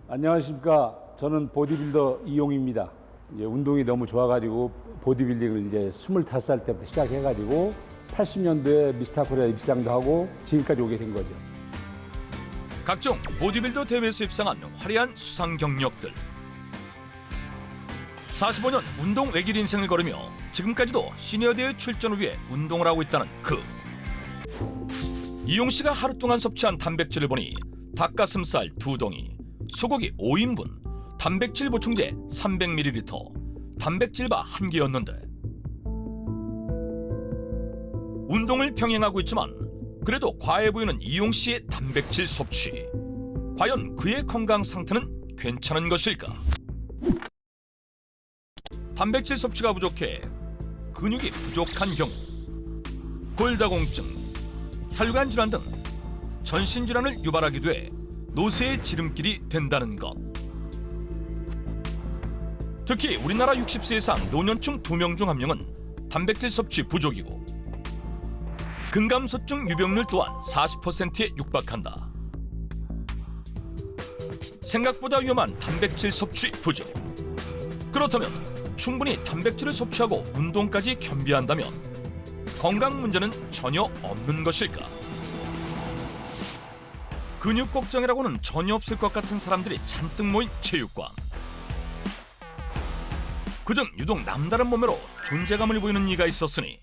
안녕하십니까. 저는 보디빌더 이용입니다. 이제 운동이 너무 좋아가지고 보디빌딩을 이제 25살 때부터 시작해가지고 80년도에 미스터 코리아 입상도 하고 지금까지 오게 된 거죠. 각종 보디빌더 대회에서 입상한 화려한 수상 경력들. 45년 운동 외길 인생을 걸으며 지금까지도 시니어 대회 출전을 위해 운동을 하고 있다는 그. 이용 씨가 하루 동안 섭취한 단백질을 보니 닭가슴살 2덩이, 소고기 5인분, 단백질 보충제 300ml, 단백질바 1개였는데 운동을 병행하고 있지만 그래도 과해 보이는 이용 씨의 단백질 섭취. 과연 그의 건강 상태는 괜찮은 것일까? 단백질 섭취가 부족해 근육이 부족한 경우 골다공증, 혈관 질환 등 전신 질환을 유발하기도 해 노쇠의 지름길이 된다는 것. 특히 우리나라 60세 이상 노년층 2명 중 1명은 단백질 섭취 부족이고 근감소증 유병률 또한 40%에 육박한다. 생각보다 위험한 단백질 섭취 부족. 그렇다면 충분히 단백질을 섭취하고 운동까지 겸비한다면 건강 문제는 전혀 없는 것일까? 근육 걱정이라고는 전혀 없을 것 같은 사람들이 잔뜩 모인 체육관. 그중 유독 남다른 몸매로 존재감을 보이는 이가 있었으니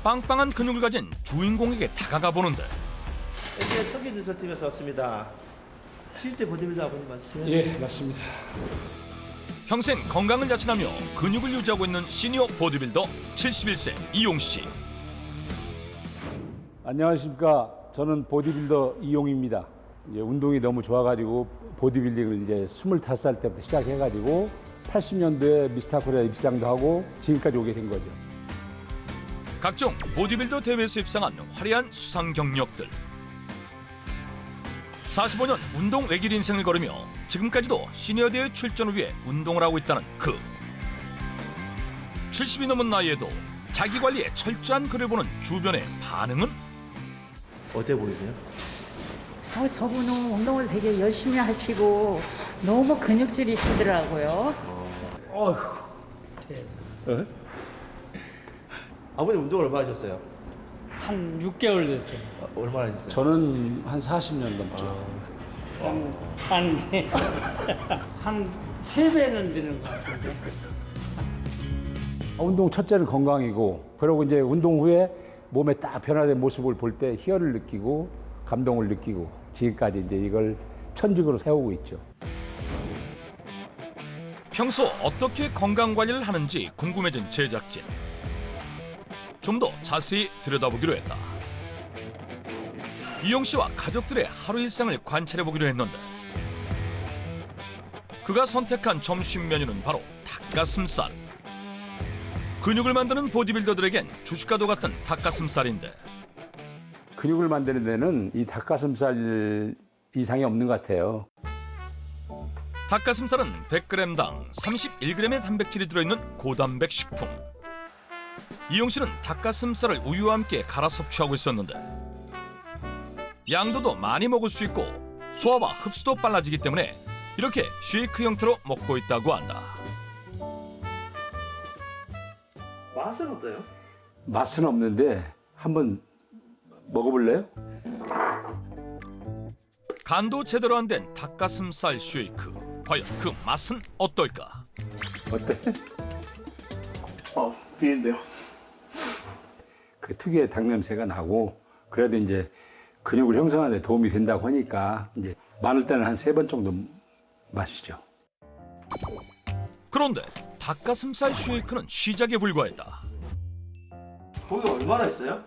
빵빵한 근육을 가진 주인공에게 다가가 보는데 여기가 척이 눈설팀에서 왔습니다. 7대 보디빌더 아버님 맞으세요? 예, 맞습니다. 평생 건강을 자신하며 근육을 유지하고 있는 시니어 보디빌더 71세 이용 씨. 안녕하십니까. 저는 보디빌더 이용입니다. 이제 운동이 너무 좋아가지고 보디빌딩을 이제 25살 때부터 시작해가지고 80년도에 미스터 코리아 입상도 하고 지금까지 오게 된 거죠. 각종 보디빌더 대회에서 입상한 화려한 수상 경력들. 45년 운동 외길 인생을 걸으며 지금까지도 시니어 대회 출전을 위해 운동을 하고 있다는 그. 70이 넘은 나이에도 자기 관리에 철저한 그를 보는 주변의 반응은? 어때 보이세요? 저분은 운동을 되게 열심히 하시고 너무 근육질이시더라고요. 네? 아버님 운동을 얼마 하셨어요? 한 6개월 됐어요. 얼마나 하셨어요? 저는 한 40년 넘죠. 한 3배는 되는 것 같은데. 운동 첫째는 건강이고 그리고 이제 운동 후에 몸에 딱 변화된 모습을 볼 때 희열을 느끼고 감동을 느끼고 지금까지 이제 이걸 천직으로 세우고 있죠. 평소 어떻게 건강 관리를 하는지 궁금해진 제작진. 좀 더 자세히 들여다보기로 했다. 이용 씨와 가족들의 하루 일상을 관찰해 보기로 했는데 그가 선택한 점심 메뉴는 바로 닭가슴살. 근육을 만드는 보디빌더들에겐 주식과도 같은 닭가슴살인데 근육을 만드는 데는 이 닭가슴살 이상이 없는 것 같아요. 닭가슴살은 100g당 31g의 단백질이 들어있는 고단백 식품. 이용 씨는 닭가슴살을 우유와 함께 갈아 섭취하고 있었는데 양도도 많이 먹을 수 있고 소화와 흡수도 빨라지기 때문에 이렇게 쉐이크 형태로 먹고 있다고 한다. 맛은 어때요? 맛은 없는데 한번 먹어볼래요? 간도 제대로 안 된 닭가슴살 쉐이크. 과연 그 맛은 어떨까? 어때? 비린데요. 그 특유의 닭 냄새가 나고 그래도 이제 근육을 형성하는 데 도움이 된다고 하니까 이제 많을 때는 한 3번 정도 마시죠. 그런데 닭가슴살 쉐이크는 시작에 불과했다. 거기 얼마나 있어요?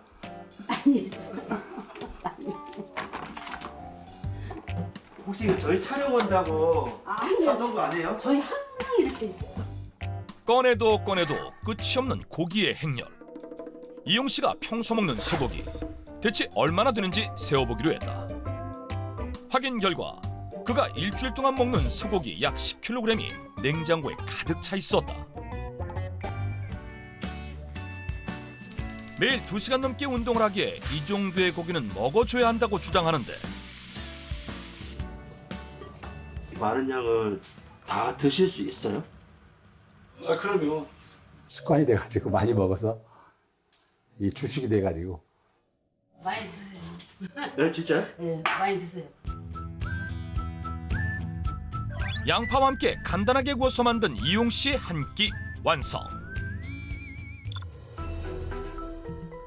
많이 있어요. 혹시 이거 저희 촬영 온다고 아니요. 사놓은 거 아니에요? 저희 항상 이렇게 있어요. 꺼내도 끝이 없는 고기의 행렬. 이용 씨가 평소 먹는 소고기 대체 얼마나 되는지 세어보기로 했다. 확인 결과 그가 일주일 동안 먹는 소고기 약 10kg이 냉장고에 가득 차 있었다. 매일 2시간 넘게 운동을 하기에 이 정도의 고기는 먹어줘야 한다고 주장하는데 많은 양을 다 드실 수 있어요? 그럼요. 습관이 돼가지고 많이 먹어서 이 주식이 돼가지고. 많이 드세요. 네, 진짜요? 네, 많이 드세요. 양파와 함께 간단하게 구워서 만든 이용 씨의 한 끼 완성.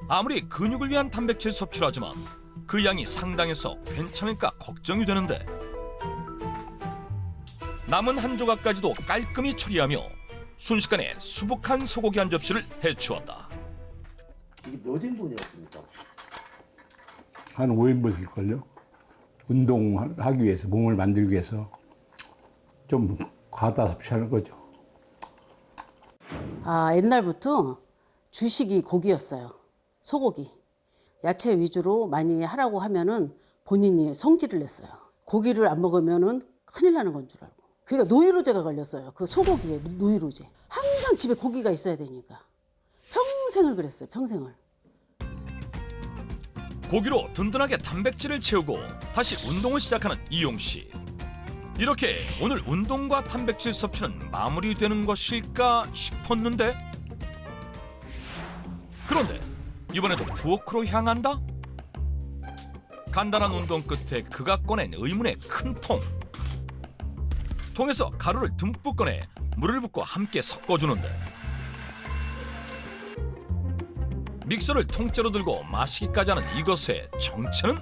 아무리 근육을 위한 단백질 섭취라지만 그 양이 상당해서 괜찮을까 걱정이 되는데 남은 한 조각까지도 깔끔히 처리하며 순식간에 수북한 소고기 한 접시를 해치웠다. 이게 몇 인분이었습니까? 한 5인분 될걸요. 운동하기 위해서, 몸을 만들기 위해서 좀 과다 섭취하는 거죠. 옛날부터 주식이 고기였어요. 소고기. 야채 위주로 많이 하라고 하면은 본인이 성질을 냈어요. 고기를 안 먹으면은 큰일 나는 건 줄 알고. 그러니까 노이로제가 걸렸어요. 그 소고기에 노이로제. 항상 집에 고기가 있어야 되니까. 평생을 그랬어요. 평생을. 고기로 든든하게 단백질을 채우고 다시 운동을 시작하는 이용 씨. 이렇게 오늘 운동과 단백질 섭취는 마무리되는 것일까 싶었는데 그런데 이번에도 부엌으로 향한다? 간단한 운동 끝에 그가 꺼낸 의문의 큰 통. 통에서 가루를 듬뿍 꺼내 물을 붓고 함께 섞어주는데 믹서를 통째로 들고 마시기까지 하는 이것의 정체는?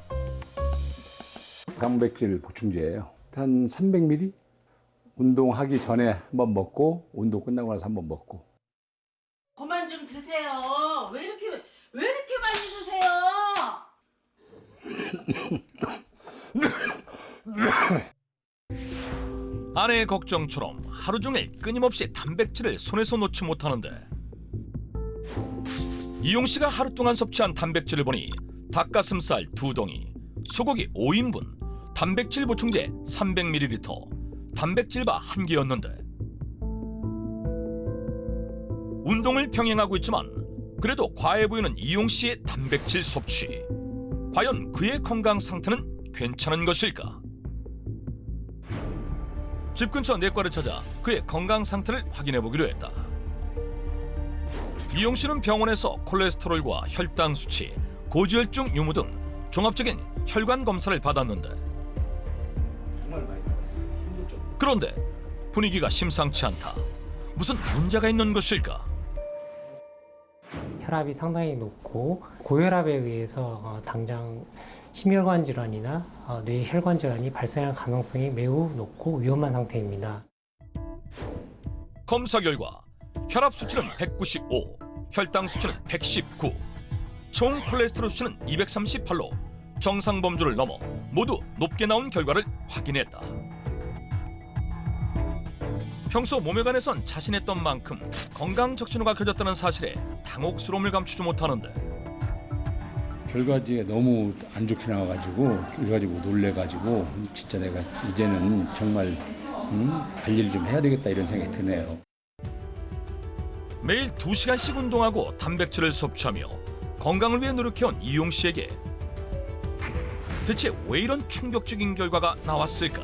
단백질 보충제예요. 한 300ml? 운동하기 전에 한번 먹고 운동 끝나고 나서 한번 먹고. 그만 좀 드세요. 왜 이렇게 많이 드세요? 아내의 걱정처럼 하루 종일 끊임없이 단백질을 손에서 놓지 못하는데 이용 씨가 하루 동안 섭취한 단백질을 보니 닭가슴살 2덩이, 소고기 5인분, 단백질 보충제 300ml, 단백질바 1개였는데 운동을 병행하고 있지만 그래도 과해 보이는 이용 씨의 단백질 섭취. 과연 그의 건강 상태는 괜찮은 것일까? 집 근처 내과를 찾아 그의 건강 상태를 확인해 보기로 했다. 이용 씨는 병원에서 콜레스테롤과 혈당 수치, 고지혈증 유무 등 종합적인 혈관 검사를 받았는데 그런데 분위기가 심상치 않다. 무슨 문제가 있는 것일까? 혈압이 상당히 높고 고혈압에 의해서 당장 심혈관 질환이나 뇌혈관 질환이 발생할 가능성이 매우 높고 위험한 상태입니다. 검사 결과 혈압 수치는 195, 혈당 수치는 119, 총 콜레스테롤 수치는 238로 정상 범주를 넘어 모두 높게 나온 결과를 확인했다. 평소 몸에 관해선 자신했던 만큼 건강 적신호가 켜졌다는 사실에 당혹스러움을 감추지 못하는데 결과지에 너무 안 좋게 나와가지고 그래가지고 놀래가지고 진짜 내가 이제는 정말 관리를 좀 해야 되겠다 이런 생각이 드네요. 매일 2시간씩 운동하고 단백질을 섭취하며 건강을 위해 노력해온 이용 씨에게 대체 왜 이런 충격적인 결과가 나왔을까?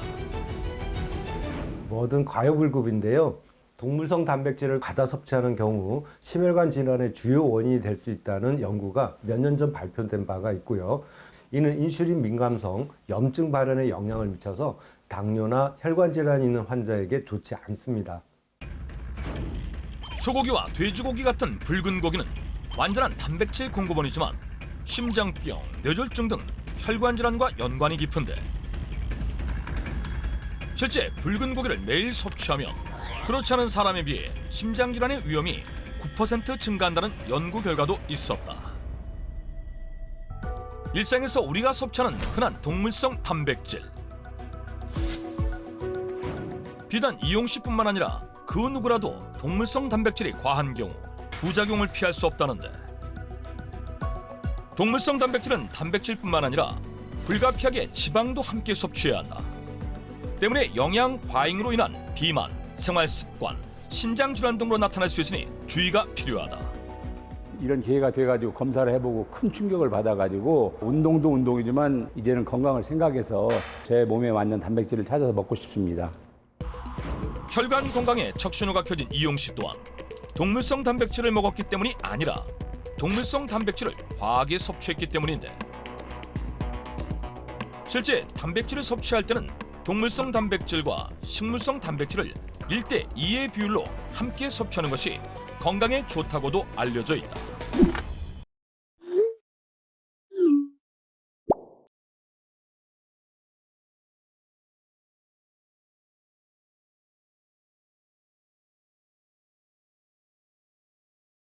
뭐든 과요불급인데요. 동물성 단백질을 과다 섭취하는 경우 심혈관 질환의 주요 원인이 될 수 있다는 연구가 몇 년 전 발표된 바가 있고요. 이는 인슐린 민감성, 염증 발현에 영향을 미쳐서 당뇨나 혈관 질환이 있는 환자에게 좋지 않습니다. 소고기와 돼지고기 같은 붉은 고기는 완전한 단백질 공급원이지만 심장병, 뇌졸중 등 혈관 질환과 연관이 깊은데 실제 붉은 고기를 매일 섭취하면 그렇지 않은 사람에 비해 심장 질환의 위험이 9% 증가한다는 연구 결과도 있었다. 일상에서 우리가 섭취하는 흔한 동물성 단백질. 비단 이용 씨뿐만 아니라 그 누구라도 동물성 단백질이 과한 경우 부작용을 피할 수 없다는데 동물성 단백질은 단백질뿐만 아니라 불가피하게 지방도 함께 섭취해야 한다. 때문에 영양 과잉으로 인한 비만, 생활 습관, 신장 질환 등으로 나타날 수 있으니 주의가 필요하다. 이런 기회가 돼가지고 검사를 해보고 큰 충격을 받아가지고 운동도 운동이지만 이제는 건강을 생각해서 제 몸에 맞는 단백질을 찾아서 먹고 싶습니다. 혈관 건강에 척신호가 켜진 이용 씨 또한 동물성 단백질을 먹었기 때문이 아니라 동물성 단백질을 과하게 섭취했기 때문인데, 실제 단백질을 섭취할 때는 동물성 단백질과 식물성 단백질을 1대2의 비율로 함께 섭취하는 것이 건강에 좋다고도 알려져 있다.